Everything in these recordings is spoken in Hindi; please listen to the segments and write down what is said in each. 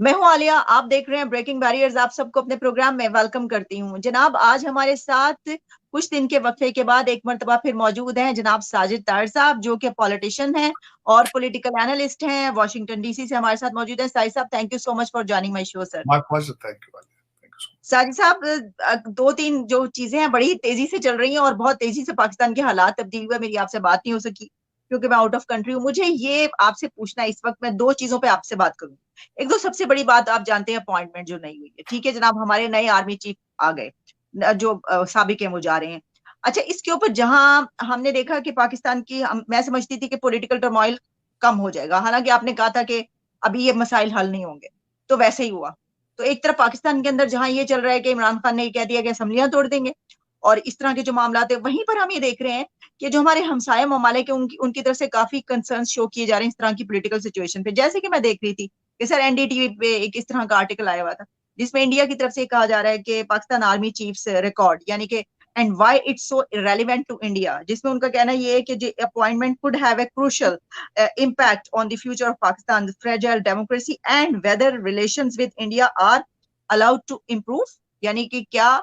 मैं हूं आलिया, आप देख रहे हैं ब्रेकिंग बैरियर्स। आप सबको अपने प्रोग्राम में वेलकम करती हूं। जनाब, आज हमारे साथ कुछ दिन के वक्फे के बाद एक मर्तबा फिर मौजूद हैं जनाब साजिद तार साहब, जो कि पॉलिटिशियन हैं और पॉलिटिकल एनालिस्ट हैं। वॉशिंगटन डीसी से हमारे साथ मौजूद हैं। साजिद साहब, thank you so much for joining my show sir. My pleasure. Thank you, Alia. Thank you so Sajid साहब, दो तीन जो चीजें हैं बड़ी तेजी से चल रही हैं और बहुत तेजी से पाकिस्तान के हालात तब्दील हुए। मेरी आपसे बात नहीं हो सकी क्योंकि मैं आउट ऑफ कंट्री हूँ। मुझे ये आपसे पूछना है, इस वक्त मैं दो चीजों पे आपसे बात करूँ। एक तो सबसे बड़ी बात, आप जानते हैं अपॉइंटमेंट जो नहीं हुई है। ठीक है जनाब, हमारे नए आर्मी चीफ आ गए, जो साबिक है वो जा रहे हैं। अच्छा, इसके ऊपर जहां हमने देखा कि पाकिस्तान की मैं समझती थी कि पॉलिटिकल टर्मोइल कम हो जाएगा, हालांकि आपने कहा था कि अभी ये मसाइल हल नहीं होंगे, तो वैसे ही हुआ। तो एक तरफ पाकिस्तान के अंदर जहां ये चल रहा है कि इमरान खान ने कह दिया कि असेंबलियां तोड़ देंगे, और इस तरह के जो मामला है, वहीं पर हम ये देख रहे हैं कि जो हमारे हमसाया ममालिक है उनकी उनकी तरफ से काफी कंसर्न शो किए जा रहे हैं इस तरह की पॉलिटिकल सिचुएशन पे। जैसे कि मैं देख रही थी कि सर एनडीटीवी पे एक इस तरह का आर्टिकल आया हुआ था जिसमें इंडिया की तरफ से कहा जा रहा है कि पाकिस्तान आर्मी चीफ रिकॉर्ड, यानी कि and why it's so irrelevant to India, जिसमें उनका कहना ये है कि appointment could have a crucial impact on the future of Pakistan's fragile democracy and whether relations with India are allowed to improve। यानी कि क्या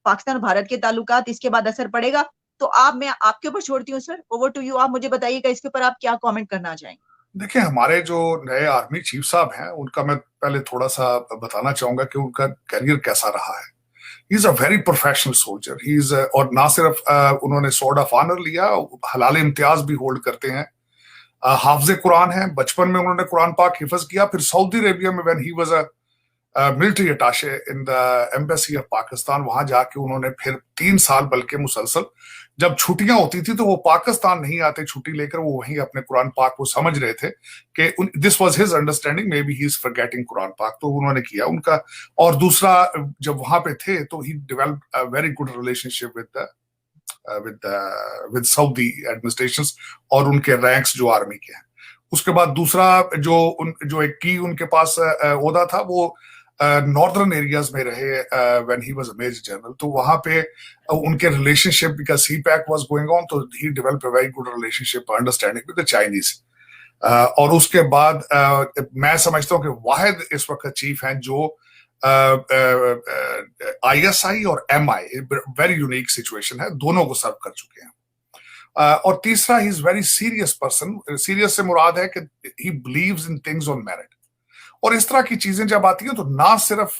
पाकिस्तान और भारत के ताल्लुकात इसके बाद असर पड़ेगा। तो आप, मैं आपके ऊपर छोड़ती हूँ सर, ओवर टू यू। आप मुझे बताइएगा इसके ऊपर आप क्या कमेंट करना चाहेंगे। देखिए, हमारे जो नए आर्मी चीफ साहब हैं उनका मैं पहले थोड़ा सा बताना चाहूंगा कि उनका करियर कैसा रहा है। He is a very professional soldier. He is, और ना सिर्फ उन्होंने सोर्ड ऑफ ऑनर लिया, हलाल इम्तियाज भी होल्ड करते हैं। हाफिज कुरान है, बचपन में उन्होंने कुरान पाक हिफज किया। फिर सऊदी अरेबिया में when he was a military attache in the embassy of Pakistan, वहां जाके उन्होंने फिर 3 साल बल्कि मुसलसल, जब छुट्टियां होती थी तो वो पाकिस्तान नहीं आते छुट्टी लेकर, वो वहीं अपने कुरान पाक को समझ रहे थे कि this was his understanding, may be he is forgetting Quran पाक, तो उन्होंने किया उनका। और दूसरा, जब वहां पे थे तो he developed a very good relationship with Saudi administration और उनके रैंक्स जो आर्मी के हैं। उसके बाद दूसरा जो एक की उनके पास ओहदा था, वो नॉर्दर्न एरियाज में रहे when he was a major general. तो वहां पे उनके relationship, because CPEC was going on, तो he develop a very good relationship understanding with the Chinese. और उसके बाद मैं समझता हूँ कि वाहिद इस वक्त चीफ हैं जो आईएसआई और एमआई, वेरी यूनिक सिचुएशन है, दोनों को सर्व कर चुके हैं। और तीसरा, he is very serious person. Serious से मुराद है कि he believes in things on merit. और इस तरह की चीजें जब आती हैं तो ना सिर्फ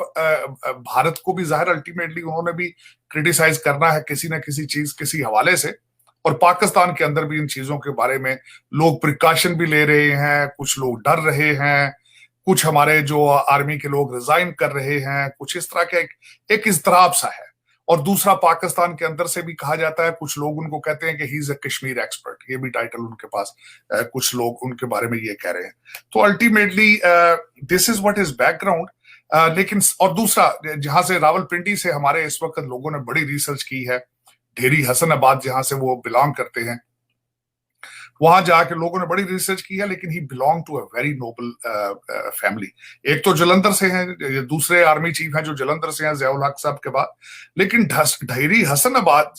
भारत को भी जाहिर अल्टीमेटली उन्होंने भी क्रिटिसाइज करना है किसी ना किसी चीज, किसी हवाले से, और पाकिस्तान के अंदर भी इन चीजों के बारे में लोग प्रिकॉशन भी ले रहे हैं, कुछ लोग डर रहे हैं, कुछ हमारे जो आर्मी के लोग रिजाइन कर रहे हैं, कुछ इस तरह का एक इज़्तिराब सा है। और दूसरा, पाकिस्तान के अंदर से भी कहा जाता है, कुछ लोग उनको कहते हैं कि he is a Kashmir expert, ये भी टाइटल उनके पास, कुछ लोग उनके बारे में ये कह रहे हैं। तो ultimately this is what is background. लेकिन और दूसरा, जहां से रावलपिंडी से हमारे इस वक्त लोगों ने बड़ी रिसर्च की है, ढेरी हसनाबाद जहां से वो बिलोंग करते हैं, वहां जाके लोगों ने बड़ी रिसर्च की है, लेकिन he belong to a very noble family. एक तो जलंधर से हैं, दूसरे आर्मी चीफ हैं जो जलंधर से हैं ज़ियाउल हक साहब के बाद। लेकिन ढेरी हसनाबाद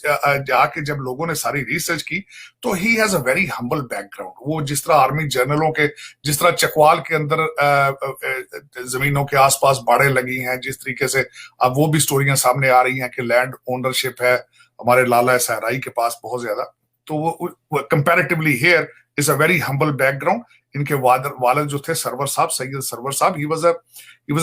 जाके जब लोगों ने सारी रिसर्च की तो he has a very humble background. वो जिस तरह आर्मी जनरलों के, जिस तरह चकवाल के अंदर जमीनों के आसपास बाड़े लगी हैं, जिस तरीके से अब वो भी स्टोरियां सामने आ रही हैं कि लैंड ओनरशिप है हमारे लाला सहराई के पास बहुत ज्यादा, तो वो comparatively here is a very humble background. इनके वालिद जो थे सरवर साहब, सैयद सरवर साहब, he was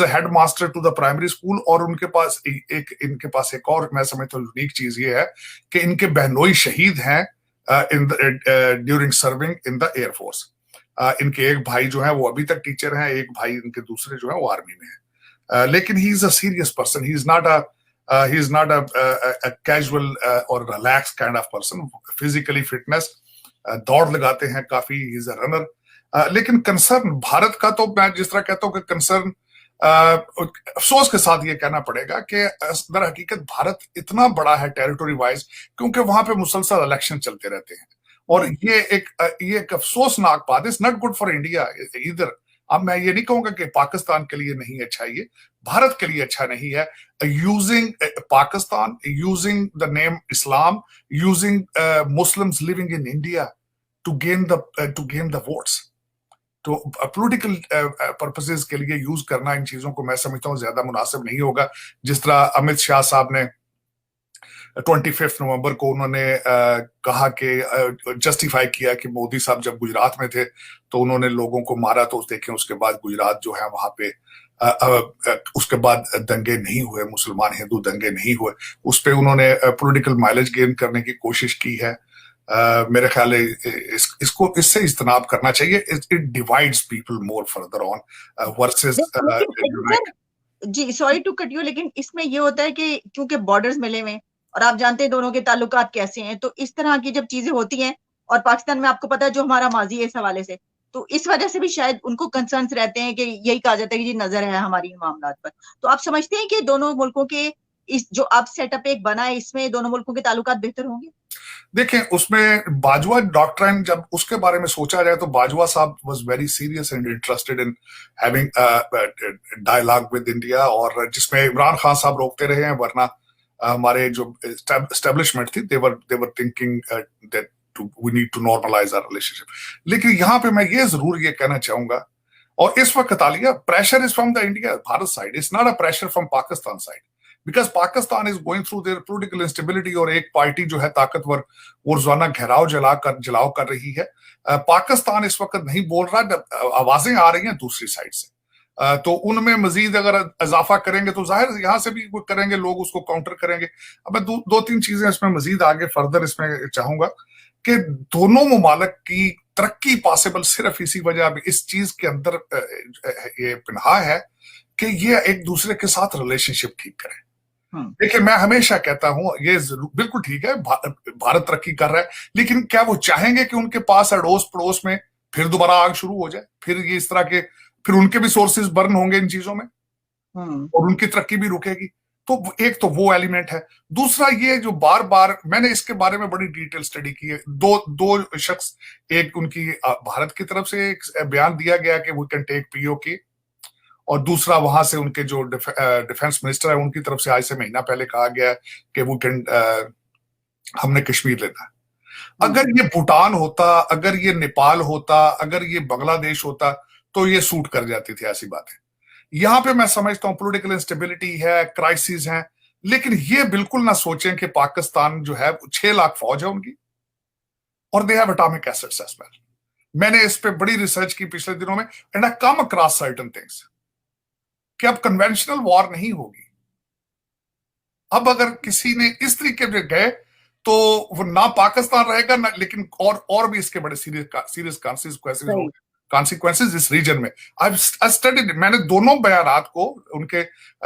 a head master to the primary school. और उनके पास इनके पास एक और मैं समझता हूँ यूनिक चीज ये है कि इनके बहनोई शहीद हैं in during serving in the air force. इनके एक भाई जो है वो अभी तक टीचर हैं, एक भाई इनके दूसरे जो है वो आर्मी में है। लेकिन he is a serious person, he is not a casual or relaxed kind of person. Physically fitness, दौड़ लगाते हैं काफी, he is a runner। लेकिन कंसर्न भारत का, तो मैं जिस तरह कहता हूँ कि कंसर्न, अफसोस के साथ ये कहना पड़ेगा कि दर हकीकत भारत इतना बड़ा है टेरिटोरी वाइज, क्योंकि वहां पे मुसलसल इलेक्शन चलते रहते हैं। और ये एक अफसोसनाक बात, is not good for India इधर। अब मैं ये नहीं कहूंगा कि पाकिस्तान के लिए नहीं अच्छा, ये भारत के लिए अच्छा नहीं है। Using Pakistan, using the name Islam, using Muslims living in India to gain the votes, तो पॉलिटिकल पर्पसेस के लिए यूज करना इन चीजों को मैं समझता हूँ ज्यादा मुनासिब नहीं होगा। जिस तरह अमित शाह साहब ने 25 नवंबर को उन्होंने कहा कि जस्टिफाई किया कि मोदी साहब जब गुजरात में थे तो उन्होंने लोगों को मारा, तो देखें उसके बाद गुजरात जो है वहां पे उसके बाद दंगे नहीं हुए, मुसलमान हिंदू दंगे नहीं हुए। उस पर उन्होंने पॉलिटिकल माइलेज गेन करने की कोशिश की है। मेरे ख्याल है इसको इससे इज्तनाब करना चाहिए। It divides people more further on versus unite. जी सॉरी टू कट यू, लेकिन इसमें ये होता है कि क्योंकि बॉर्डर्स मिले हुए और आप जानते हैं दोनों के ताल्लुकात कैसे हैं, तो इस तरह की जब चीजें होती हैं और पाकिस्तान में आपको पता है जो हमारा माजी है इस हवाले से, तो इस वजह से भी शायद उनको कंसर्न्स रहते हैं कि यही कहा जाता है कि जी नजर है हमारी इन मामलात पर। तो आप समझते हैं कि दोनों मुल्कों के इस जो अब सेटअप एक बना है इसमें दोनों मुल्कों के ताल्लुकात बेहतर होंगे? देखें उसमें बाजवा डॉक्ट्राइन जब उसके बारे में सोचा जाए तो बाजवा साहब was very serious and interested in having dialogue with India, और जिसमें इमरान खान साहब रोकते रहे हैं, वरना हमारे जो एस्टेब्लिशमेंट थी they were thinking that we need to normalize our relationship। लेकिन यहाँ पे मैं ये जरूर ये कहना चाहूंगा, और इस वक्त Alia pressure is from the India Bharat side, it's not a pressure from Pakistan side, because Pakistan is going through their political instability, और एक पार्टी जो है ताकतवर वो रोजाना घेराव जलाव कर रही है। पाकिस्तान इस वक्त नहीं बोल रहा, आवाजें आ रही हैं दूसरी साइड से, तो उनमें मजीद अगर इजाफा करेंगे तो जाहिर यहां से भी करेंगे, लोग उसको काउंटर करेंगे। अब मैं दो तीन चीजें इसमें मजीद आगे फर्दर इसमें चाहूंगा कि दोनों मुमालिक की तरक्की पॉसिबल सिर्फ इसी वजह, इस चीज के अंदर ये पिन्हा है कि ये एक दूसरे के साथ रिलेशनशिप ठीक करें। देखिए मैं हमेशा कहता हूं ये बिल्कुल ठीक है, भारत तरक्की कर रहा है, लेकिन क्या वो चाहेंगे कि उनके पास अड़ोस पड़ोस में फिर दोबारा आग शुरू हो जाए, फिर ये इस तरह के फिर उनके भी सोर्सेज बर्न होंगे इन चीजों में और उनकी तरक्की भी रुकेगी। तो एक तो वो एलिमेंट है। दूसरा ये जो बार बार मैंने इसके बारे में बड़ी डिटेल स्टडी की है, दो शख्स, एक उनकी भारत की तरफ से एक बयान दिया गया कि वी कैन टेक पीओके, और दूसरा वहां से उनके जो डिफेंस मिनिस्टर है उनकी तरफ से आज से महीना पहले कहा गया कि वो कैन हमने कश्मीर लेना है। अगर ये भूटान होता, अगर ये नेपाल होता, अगर ये बांग्लादेश होता तो ये सूट कर जाती थी, ऐसी बात है। यहां पे मैं समझता हूं पॉलिटिकल इंस्टेबिलिटी है, क्राइसिस है, लेकिन ये बिल्कुल ना सोचें कि पाकिस्तान जो है 6 लाख फौज है उनकी, और they have atomic assets as well. मैंने इस पे बड़ी रिसर्च की पिछले दिनों में, and I come across certain things कि अब कन्वेंशनल वॉर नहीं होगी। अब अगर किसी ने इस तरीके से गए तो वो ना पाकिस्तान रहेगा ना, लेकिन और भी इसके बड़े सीरियस कॉन्सिक्वेंसेस इस रीजन में। आई स्टडीड, मैंने दोनों बयानात को, उनके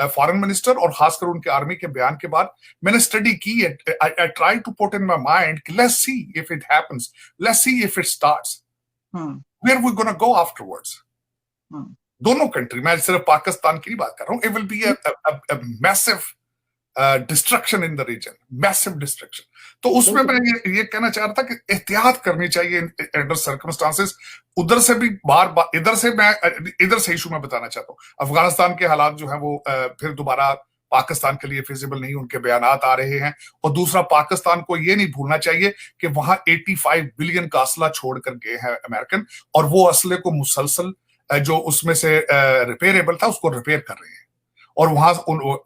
फॉरेन मिनिस्टर और खासकर उनके आर्मी के बयान के बाद मैंने स्टडी की है। I try to put in my mind कि let's see if it happens, let's see if it starts, where we gonna go afterwards. दोनों कंट्री, मैं सिर्फ पाकिस्तान की बात कर रहा हूं, it will be a massive destruction in the region, massive destruction. तो उसमें मैं ये कहना चाह रहा था कि एहतियात करनी चाहिए अंडर सर्कमस्टांसेस। उधर से भी बार इधर से इशू मैं बताना चाहता हूँ, अफगानिस्तान के हालात जो है वो फिर दोबारा पाकिस्तान के लिए फिजिबल नहीं, उनके बयानात आ रहे हैं। और दूसरा, पाकिस्तान को ये नहीं भूलना चाहिए कि वहां 85 बिलियन का असला छोड़कर गए हैं अमेरिकन, और वो असले को मुसलसल जो उसमें से रिपेयरेबल था उसको रिपेयर कर रहे हैं। और वहां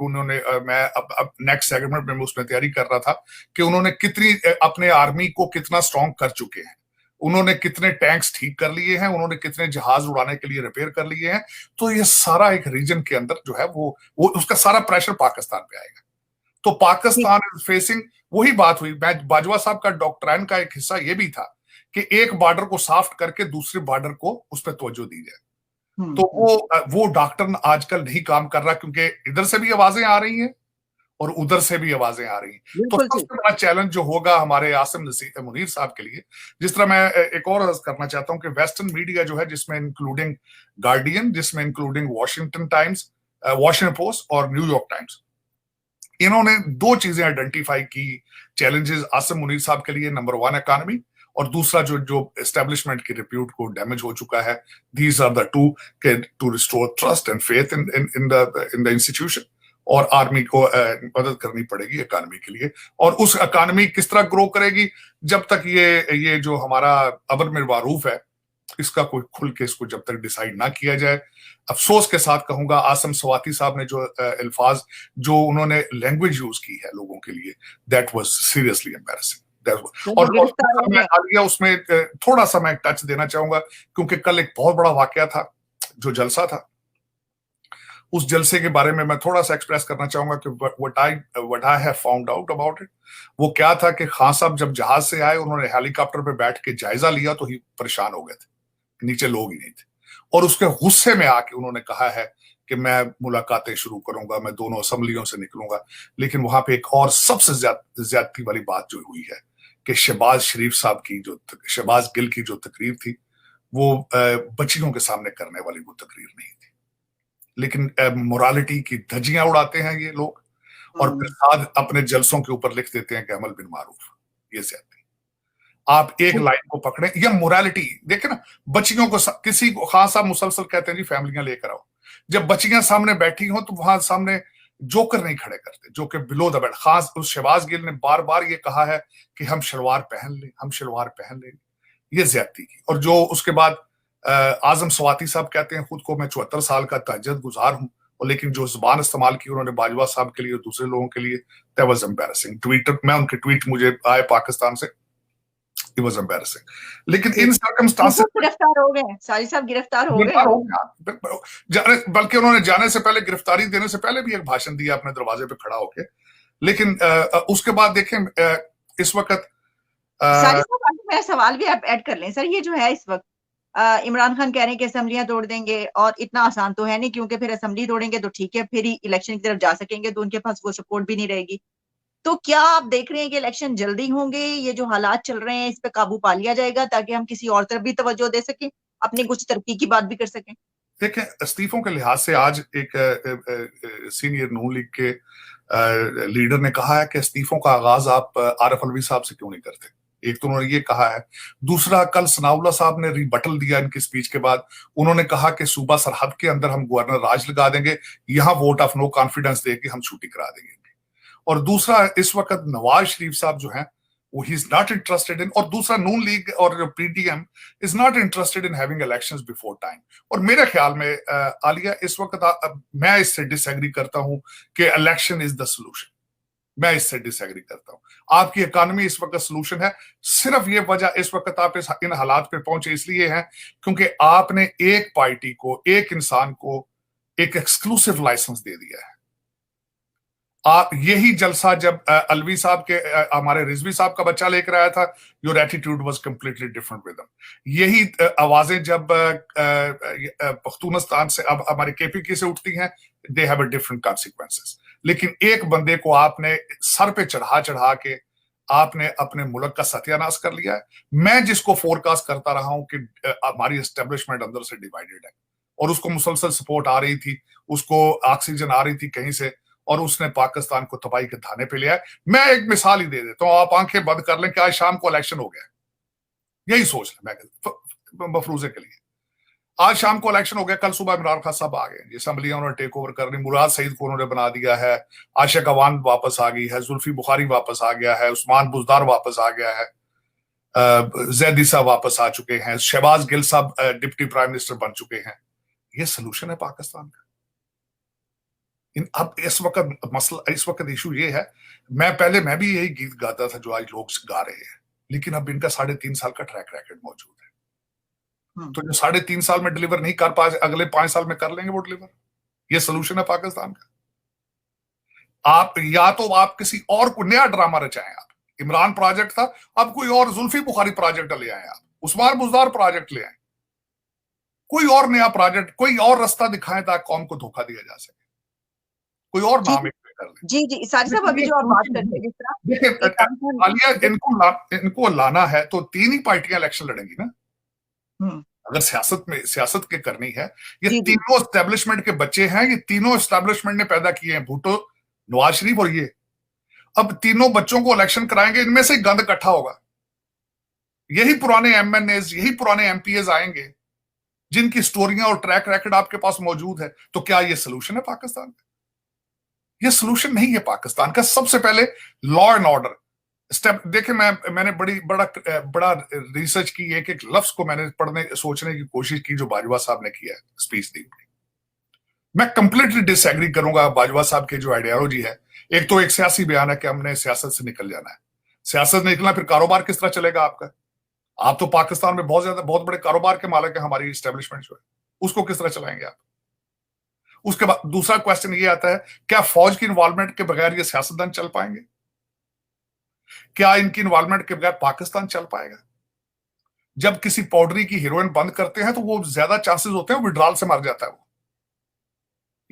उन्होंने मैं अब नेक्स्ट सेगमेंट में उसमें तैयारी कर रहा था कि उन्होंने कितनी अपने आर्मी को कितना स्ट्रांग कर चुके हैं, उन्होंने कितने टैंक्स ठीक कर लिए हैं, उन्होंने कितने जहाज उड़ाने के लिए रिपेयर कर लिए हैं। तो ये सारा एक रीजन के अंदर जो है वो उसका सारा प्रेशर पाकिस्तान पे आएगा। तो पाकिस्तान इज फेसिंग, वही बात हुई, बाजवा साहब का डॉक्ट्राइन का एक हिस्सा ये भी था कि एक बॉर्डर को सॉफ्ट करके दूसरे बॉर्डर को उस पर तवज्जो दी जाए। तो वो डॉक्टर आजकल नहीं काम कर रहा, क्योंकि इधर से भी आवाजें आ रही हैं और उधर से भी आवाजें आ रही हैं। तो सबसे बड़ा चैलेंज जो होगा हमारे आसिम मुनीर साहब के लिए, जिस तरह मैं एक और अर्ज करना चाहता हूं कि वेस्टर्न मीडिया जो है, जिसमें इंक्लूडिंग गार्डियन, जिसमें including Washington times, Washington post और न्यूयॉर्क टाइम्स, इन्होंने 2 चीजें आइडेंटिफाई की चैलेंजेस आसिम मुनीर साहब के लिए। नंबर 1 इकोनॉमी, और दूसरा जो एस्टेब्लिशमेंट की रिप्यूट को डैमेज हो चुका है। These are the two, to restore trust and faith in the institution, और आर्मी को मदद करनी पड़ेगी इकोनॉमी के लिए। और उस इकोनॉमी किस तरह ग्रो करेगी, जब तक ये जो हमारा अमर में मारूफ है इसका कोई खुल के इसको जब तक डिसाइड ना किया जाए, अफसोस के साथ कहूंगा आसम स्वाति साहब ने जो अल्फाज जो उन्होंने लैंग्वेज यूज की है लोगों के लिए, दैट वाज सीरियसली एम्बैरेसिंग। और गिरफ्तार हो मैं गए। आ गया उसमें थोड़ा सा मैं टच देना चाहूंगा, क्योंकि कल एक बहुत बड़ा वाकया था, जो जलसा था, उस जलसे के बारे में मैं थोड़ा सा एक्सप्रेस करना चाहूंगा कि what I have found out about it. वो क्या था कि खान साहब जब जहाज से आए, उन्होंने हेलीकॉप्टर पे बैठ के जायजा लिया तो ही परेशान हो गए थे, नीचे लोग ही नहीं थे, और उसके गुस्से में आके उन्होंने कहा है कि मैं मुलाकातें शुरू करूंगा, मैं दोनों असम्बलियों से निकलूंगा। लेकिन वहां पे एक और सबसे ज्यादती वाली बात जो हुई है कि शहबाज शरीफ साहब की जो, शहबाज गिल की जो तकरीर थी, वो बच्चियों के सामने करने वाली वो तकरीर नहीं थी, लेकिन मोरालिटी की धज्जियां उड़ाते हैं ये लोग, और फिर साथ अपने जलसों के ऊपर लिख देते हैं कि अमल बिन मारूफ। ये ज्यादती, आप एक लाइन को पकड़े, या मोरालिटी देखे ना, बच्चियों को किसी को खान साहब मुसलसल कहते हैं जी फैमिलियां लेकर आओ, जब बच्चियां सामने बैठी हो तो वहां सामने जोकर नहीं खड़े करते, जो कि बिलो द बेल्ट। खास उस शहबाज गिल ने बार बार ये कहा है कि हम शलवार पहन लें, हम शलवार पहन लें, ये ज्यादती की। और जो उसके बाद आजम स्वाति साहब कहते हैं खुद को मैं 74 साल का तहज्जुद गुजार हूं, और लेकिन जो जुबान इस्तेमाल की उन्होंने बाजवा साहब के लिए और दूसरे लोगों के लिए, दैट वाज एम्बैरेसिंग। ट्विटर मैं उनके ट्वीट मुझे आए पाकिस्तान से, इट वाज एम्बैरेसिंग। लेकिन इन सर्कमस्टांसेस गिरफ्तार हो गए, साजिद साहब गिरफ्तार हो गए। हो गया, बल्कि उन्होंने जाने से पहले, गिरफ्तारी देने से पहले भी एक भाषण दिया अपने दरवाजे पे खड़ा होके। लेकिन उसके बाद देखें इस वक्त साजिद साहब आगे मेरा सवाल भी आप ऐड कर लें सर। ये जो है इस वक्त इमरान खान कह रहे हैं कि असेंबलियां तोड़ देंगे, और इतना आसान तो है नहीं, क्योंकि फिर असेंबली तोड़ेंगे तो ठीक है, फिर ही इलेक्शन की तरफ जा सकेंगे, तो उनके पास वो सपोर्ट भी नहीं रहेगी। तो क्या आप देख रहे हैं कि इलेक्शन जल्दी होंगे? ये जो हालात चल रहे हैं इस पे काबू पा लिया जाएगा, ताकि हम किसी और तरफ भी तवज्जो दे सकें, अपनी कुछ तरक्की की बात भी कर सकें? देखें, इस्तीफों के लिहाज से आज एक सीनियर नून लीग के लीडर ने कहा है कि इस्तीफों का आगाज आप आरिफ अलवी साहब से क्यों नहीं करते। एक तो उन्होंने ये कहा है, दूसरा कल सनाउल्लाह साहब ने रिबटल दिया इनकी स्पीच के बाद, उन्होंने कहा कि सूबा सरहद के अंदर हम गवर्नर राज लगा देंगे, यहां वोट ऑफ नो कॉन्फिडेंस देके हम छुट्टी करा देंगे। और दूसरा, इस वक्त नवाज शरीफ साहब जो हैं वो he is not interested in, और दूसरा नून लीग और PDM is not interested in having elections before time. और मेरे ख्याल में आलिया इस वक्त मैं इससे डिसएग्री करता हूं कि इलेक्शन इज द सोल्यूशन। मैं इससे डिसएग्री करता हूं। आपकी इकोनॉमी इस वक्त सोल्यूशन है। सिर्फ ये वजह इस वक्त आप इन हालात पे पहुंचे इसलिए हैं क्योंकि आपने एक पार्टी को, एक इंसान को एक एक्सक्लूसिव लाइसेंस दे दिया है। आप यही जलसा जब अलवी साहब के हमारे रिजवी साहब का बच्चा लेकर आया था, your attitude was completely different with them. यही आवाजें जब पख्तूनस्तान से अब हमारे केपीके से उठती हैं, they have a different consequences. लेकिन एक बंदे को आपने सर पे चढ़ा चढ़ा के आपने अपने मुल्क का सत्यानाश कर लिया है। मैं जिसको फोरकास्ट करता रहा हूं कि हमारी एस्टेब्लिशमेंट अंदर से डिवाइडेड है, और उसको मुसलसल सपोर्ट आ रही थी, उसको ऑक्सीजन आ रही थी कहीं से, और उसने पाकिस्तान को तबाही के धाने पे लिया है। मैं एक मिसाल ही दे देता हूं, आप आंखें बंद कर लें कि आज शाम को इलेक्शन हो गया, यही सोच लें मैं मफरूजे के लिए। आज शाम को इलेक्शन हो गया, कल सुबह इमरान खान साहब आ गए, असम्बलियां उन्होंने टेक ओवर कर ली, मुराद सईद को उन्होंने बना दिया है, आशिक अवान वापस आ गई है, जुल्फी बुखारी वापस आ गया है, उस्मान बुजदार वापस आ गया है, जैदी साहब वापस आ चुके हैं, शहबाज गिल साहब डिप्टी प्राइम मिनिस्टर बन चुके हैं। ये सोल्यूशन है पाकिस्तान का। अब इस वक्त मसला, इस वक्त इशू ये है, मैं भी यही गीत गाता था जो आज लोग गा रहे हैं, लेकिन अब इनका 3.5 साल का ट्रैक रिकॉर्ड मौजूद है। तो जो 3.5 साल में डिलीवर नहीं कर पाए, अगले 5 साल में कर लेंगे वो डिलीवर। ये सोल्यूशन है पाकिस्तान का। आप या तो आप किसी और को नया ड्रामा रचाएं, आप इमरान प्रोजेक्ट था, अब कोई और जुल्फी बुखारी प्रोजेक्ट ले आए, आप उस्मान बुजदार प्रोजेक्ट ले आए, कोई और नया प्रोजेक्ट, कोई और रास्ता दिखाएं ताकि कौम को धोखा दिया जा सके, कोई और नाम कर ले। जी जी साजिद साहब, अभी जो आप बात करते हैं, जिस तरह देखिए, इनको लाना है तो 3 ही पार्टियां इलेक्शन लड़ेंगी ना। अगर सियासत के करनी है, ये तीनों एस्टेब्लिशमेंट के बच्चे हैं, ये तीनों एस्टेब्लिशमेंट ने पैदा किए हैं, भुट्टो, नवाज शरीफ और ये। अब तीनों बच्चों को इलेक्शन कराएंगे, इनमें से गंद इकट्ठा होगा, यही पुराने एमएनएज, यही पुराने एमपीएज आएंगे जिनकी स्टोरियां और ट्रैक रिकॉर्ड आपके पास मौजूद है। तो क्या ये सोल्यूशन है पाकिस्तान का? ये सोल्यूशन नहीं है पाकिस्तान का। सबसे पहले लॉ एंड ऑर्डर, स्टेप देखे, मैंने बड़ा रिसर्च की, एक एक लफ्ज को मैंने सोचने की कोशिश की जो बाजवा साहब ने किया है स्पीच दी। मैं कंप्लीटली डिसएग्री करूंगा बाजवा साहब की जो आइडियोलॉजी है। एक तो एक सियासी बयान है कि हमने सियासत से निकल जाना है। सियासत से निकलना, फिर कारोबार किस तरह चलेगा आपका? आप तो पाकिस्तान में बहुत बड़े कारोबार के मालिक है, हमारी इस्टेब्लिशमेंट जो है, उसको किस तरह चलाएंगे आप? उसके बाद दूसरा क्वेश्चन ये आता है, क्या फौज की इन्वॉल्वमेंट के बगैर ये सियासतदान चल पाएंगे? क्या इनकी इन्वॉल्वमेंट के बगैर पाकिस्तान चल पाएगा? जब किसी पाउडरी की हीरोइन बंद करते हैं तो वो ज्यादा चांसेस होते हैं विड्रॉल से मर जाता है वो।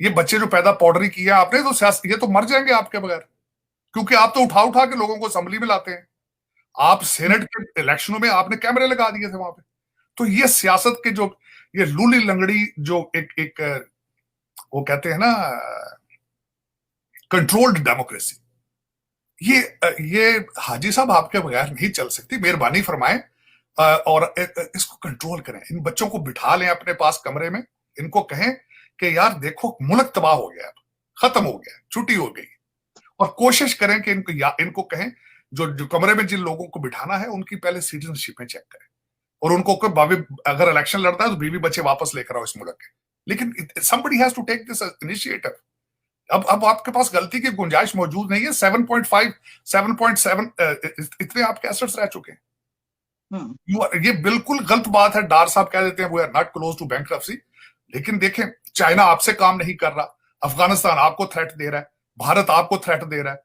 ये बच्चे जो पैदा पाउडरी किया आपने, तो ये तो मर जाएंगे आपके बगैर, क्योंकि आप तो उठा उठा के लोगों को असेंबली में लाते हैं। आप सेनेट के इलेक्शनों में आपने कैमरे लगा दिए थे वहां पे। तो ये सियासत के जो ये लूली लंगड़ी जो एक एक वो कहते हैं ना कंट्रोल्ड डेमोक्रेसी, ये हाजी साहब आपके बगैर नहीं चल सकती। मेहरबानी फरमाएं और इसको कंट्रोल करें। इन बच्चों को बिठा लें अपने पास कमरे में, इनको कहें कि यार देखो मुल्क तबाह हो गया, खत्म हो गया, छुट्टी हो गई, और कोशिश करें कि इनको कहें जो कमरे में जिन लोगों को बिठाना है उनकी पहले सिटीजनशिपें चेक करें, और उनको भाभी अगर इलेक्शन लड़ता है तो बीवी बच्चे वापस लेकर आओ इस मुल्क के। लेकिन somebody has to take this initiative। अब आपके पास गलती की गुंजाइश मौजूद नहीं है। 7.5 7.7 इतने आपके एसेट्स रह चुके हैं। ये बिल्कुल गलत बात है। डार साहब कह देते हैं we are not close to bankruptcy, लेकिन देखें चाइना आपसे काम नहीं कर रहा, अफगानिस्तान आपको थ्रेट दे रहा है, भारत आपको थ्रेट दे रहा है।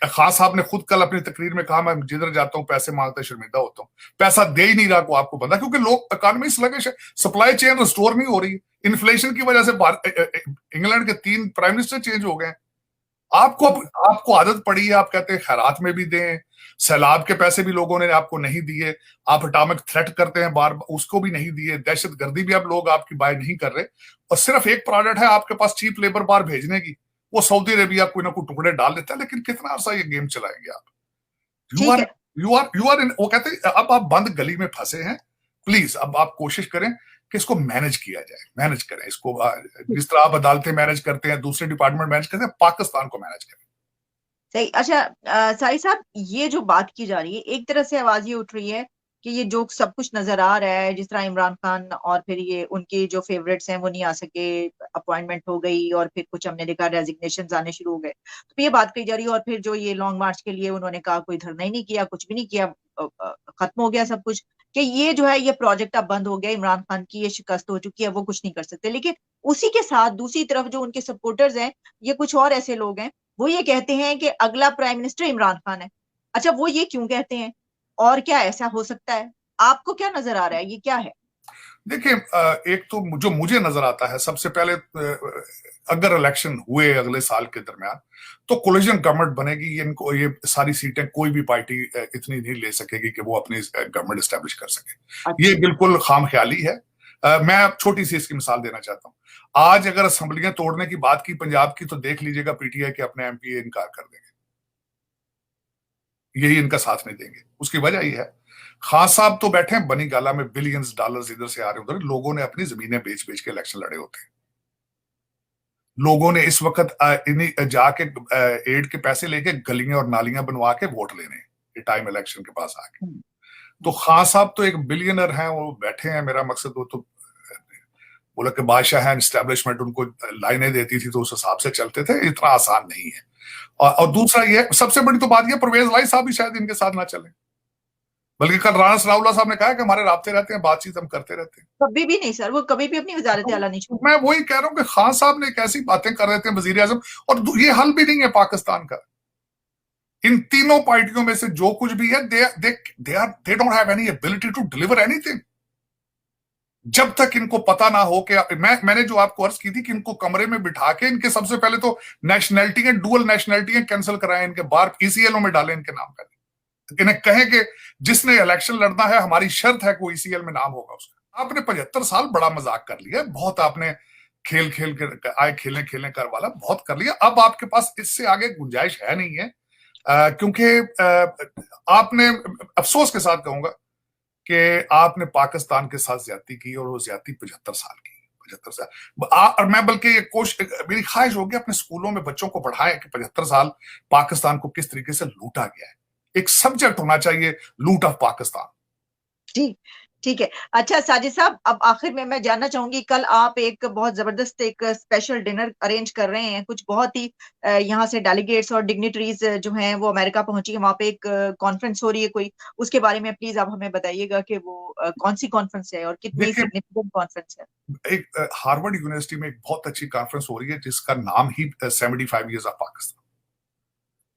खान साहब ने खुद कल अपनी तकरीर में कहा, मैं जिधर जाता हूं पैसे मांगते शर्मिंदा होता हूं। पैसा दे ही नहीं रहा को आपको बंदा, क्योंकि लोग इकोनॉमी स्लगिश है, सप्लाई चेन रिस्टोर नहीं हो रही। इन्फ्लेशन की वजह से इंग्लैंड के 3 प्राइम मिनिस्टर चेंज हो गए। आपको आदत पड़ी है, आप कहते हैं खैरात में भी दें, सैलाब के पैसे भी लोगों ने आपको नहीं दिए, आप अटामिक थ्रेट करते हैं बार उसको भी नहीं दिए, दहशत गर्दी भी अब लोग आपकी बाय नहीं कर रहे, और सिर्फ एक प्रोडक्ट है आपके पास चीप लेबर बार भेजने की, वो सऊदी अरेबिया कोई ना कोई टुकड़े डाल देता है। लेकिन कितना अर्सा ये गेम चलाएंगे आप? यू आर इन, वो कहते हैं अब आप बंद गली में फंसे हैं। प्लीज अब आप कोशिश करें कि इसको मैनेज किया जाए, मैनेज करें इसको। जिस तरह आप अदालतें मैनेज करते हैं, दूसरे डिपार्टमेंट मैनेज करते हैं, पाकिस्तान को मैनेज करें। सही। अच्छा साई साहब, ये जो बात की जा रही है, एक तरह से आवाज ये उठ रही है कि ये जो सब कुछ नजर आ रहा है, जिस तरह इमरान खान और फिर ये उनके जो फेवरेट्स हैं वो नहीं आ सके, अपॉइंटमेंट हो गई, और फिर कुछ हमने देखा रेजिग्नेशन आने शुरू हो गए, तो ये बात कही जा रही है। और फिर जो ये लॉन्ग मार्च के लिए उन्होंने कहा कोई धरना ही नहीं किया, कुछ भी नहीं किया, खत्म हो गया सब कुछ, कि ये जो है ये प्रोजेक्ट अब बंद हो गया, इमरान खान की ये शिकस्त हो चुकी है, वो कुछ नहीं कर सकते। लेकिन उसी के साथ दूसरी तरफ जो उनके सपोर्टर्स हैं, ये कुछ और ऐसे लोग हैं, वो ये कहते हैं कि अगला प्राइम मिनिस्टर इमरान खान है। अच्छा, वो ये क्यों कहते हैं, और क्या ऐसा हो सकता है? आपको क्या नजर आ रहा है, ये क्या है? देखिए, एक तो जो मुझे नजर आता है, सबसे पहले अगर इलेक्शन हुए अगले साल के दरमियान तो कोलिजन गवर्नमेंट बनेगी। इनको ये सारी सीटें कोई भी पार्टी इतनी नहीं ले सकेगी कि वो अपनी गवर्नमेंट एस्टेब्लिश कर सके। अच्छा। ये बिल्कुल खामख्याली है। मैं छोटी सी इसकी मिसाल देना चाहता हूँ। आज अगर असेंबलियां तोड़ने की बात की पंजाब की, तो देख लीजिएगा पीटीआई के अपने एमपी इनकार कर देंगे, यही इनका साथ नहीं देंगे। उसकी वजह यह है, खान साहब तो बैठे हैं बनी गाला में, बिलियंस डॉलर्स इधर से आ रहे उधर, लोगों ने अपनी जमीनें बेच बेच के इलेक्शन लड़े होते हैं। लोगों ने इस वक्त इन्हीं जाके एड के पैसे लेके गलियां और नालियां बनवा के वोट लेने, ये टाइम इलेक्शन के पास आके। तो खान साहब तो एक बिलियनर हैं, वो बैठे हैं। मेरा मकसद वो तो मुल्क के बादशाह हैं, एस्टेब्लिशमेंट उनको लाइनें देती थी तो उस हिसाब से चलते थे। इतना आसान नहीं है। और दूसरा ये सबसे बड़ी तो बात ये, परवेज लाई साहब भी शायद इनके साथ ना चले, बल्कि कल राना सनाउल्लाह साहब ने कहा कि हमारे राब्ते रहते हैं, बातचीत हम करते रहते हैं। कभी भी नहीं सर, वो कभी भी अपनी वजारत आला नहीं छोड़ी। मैं वही कह रहा हूं कि खान साहब ने कैसी बातें कर रहे थे वजीर आजम, और ये हल भी नहीं है पाकिस्तान का। इन तीनों पार्टियों में से जो कुछ भी है, they don't have any ability to deliver anything. जब तक इनको पता ना हो कि मैंने जो आपको अर्ज की थी कि इनको कमरे में बिठा के इनके सबसे पहले तो नेशनैलिटी है, डुअल नेशनैलिटी है, कैंसिल कराएं, इनके बाहर ईसीएल में डालें इनके नाम का। इन्हें कहें कि जिसने इलेक्शन लड़ना है हमारी शर्त है कि ईसीएल में नाम होगा उसका। आपने 75 साल बड़ा मजाक कर लिया, बहुत आपने खेल खेल के आए खेलने खेलने कर वाला बहुत कर लिया। अब आपके पास इससे आगे गुंजाइश है नहीं है, क्योंकि आपने, अफसोस के साथ कहूंगा कि आपने पाकिस्तान के साथ ज्यादती की, और वो ज्यादती 75 साल की, 75 साल। और मैं बल्कि ये मेरी ख्वाहिश होगी अपने स्कूलों में बच्चों को पढ़ाएं कि 75 साल पाकिस्तान को किस तरीके से लूटा गया है। एक सब्जेक्ट होना चाहिए लूट ऑफ पाकिस्तान। ठीक ठीक है। अच्छा साजिद साहब, अब आखिर में मैं जानना चाहूंगी, कल आप एक बहुत जबरदस्त एक स्पेशल डिनर अरेंज कर रहे हैं, कुछ बहुत ही यहाँ से डेलीगेट्स और डिग्निटरीज जो हैं वो अमेरिका पहुंची है, वहाँ पे एक कॉन्फ्रेंस हो रही है कोई, उसके बारे में प्लीज आप हमें बताइएगा कि वो कौन सी कॉन्फ्रेंस है और कितनी देखिए, सिग्निफिकेंट कॉन्फ्रेंस है। एक हार्वर्ड यूनिवर्सिटी में एक बहुत अच्छी कॉन्फ्रेंस हो रही है जिसका नाम ही 75 ईयर्स ऑफ पाकिस्तान,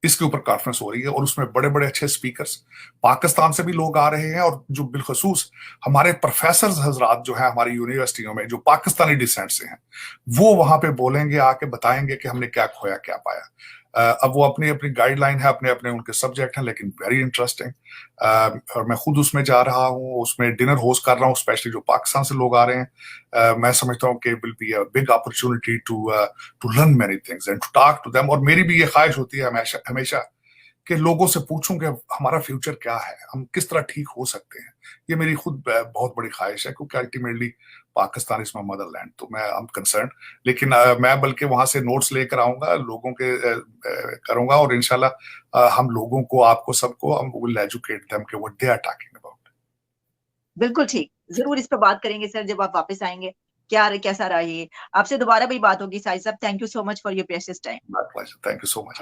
इसके ऊपर कॉन्फ्रेंस हो रही है और उसमें बड़े बड़े अच्छे स्पीकर्स पाकिस्तान से भी लोग आ रहे हैं, और जो बिलखसूस हमारे प्रोफेसर हजरात जो है हमारी यूनिवर्सिटियों में जो पाकिस्तानी डिसेंट से हैं, वो वहां पे बोलेंगे, आके बताएंगे कि हमने क्या खोया क्या पाया। अब वो अपनी अपनी गाइडलाइन है, अपने अपने उनके सब्जेक्ट हैं, लेकिन वेरी इंटरेस्टिंग। और मैं खुद उसमें जा रहा हूँ, उसमें डिनर होस्ट कर रहा हूँ, स्पेशली जो पाकिस्तान से लोग आ रहे हैं। मैं समझता हूँ कि will be a big opportunity to learn many things and to talk to them. और मेरी भी ये ख्वाहिश होती है हमेशा हमेशा कि लोगों से पूछूं कि हमारा फ्यूचर क्या है, हम किस तरह ठीक हो सकते हैं। ये मेरी खुद बहुत बड़ी ख्वाहिश है, क्योंकि ultimately Pakistan is my Motherland, तो मैं आई एम कंसर्न। लेकिन मैं बल्कि वहां से नोट्स लेकर आऊंगा, लोगों के करूंगा, और इंशाल्लाह हम लोगों को, आपको सबको, हम विल एजुकेट देम कि what they are talking about. बिल्कुल ठीक, जरूर इस पर बात करेंगे सर जब आप वापस आएंगे। क्या कैसा रहा ये, आपसे दोबारा भी बात होगी साजिद साहब। Thank you so much for your precious time. My pleasure, thank you so much.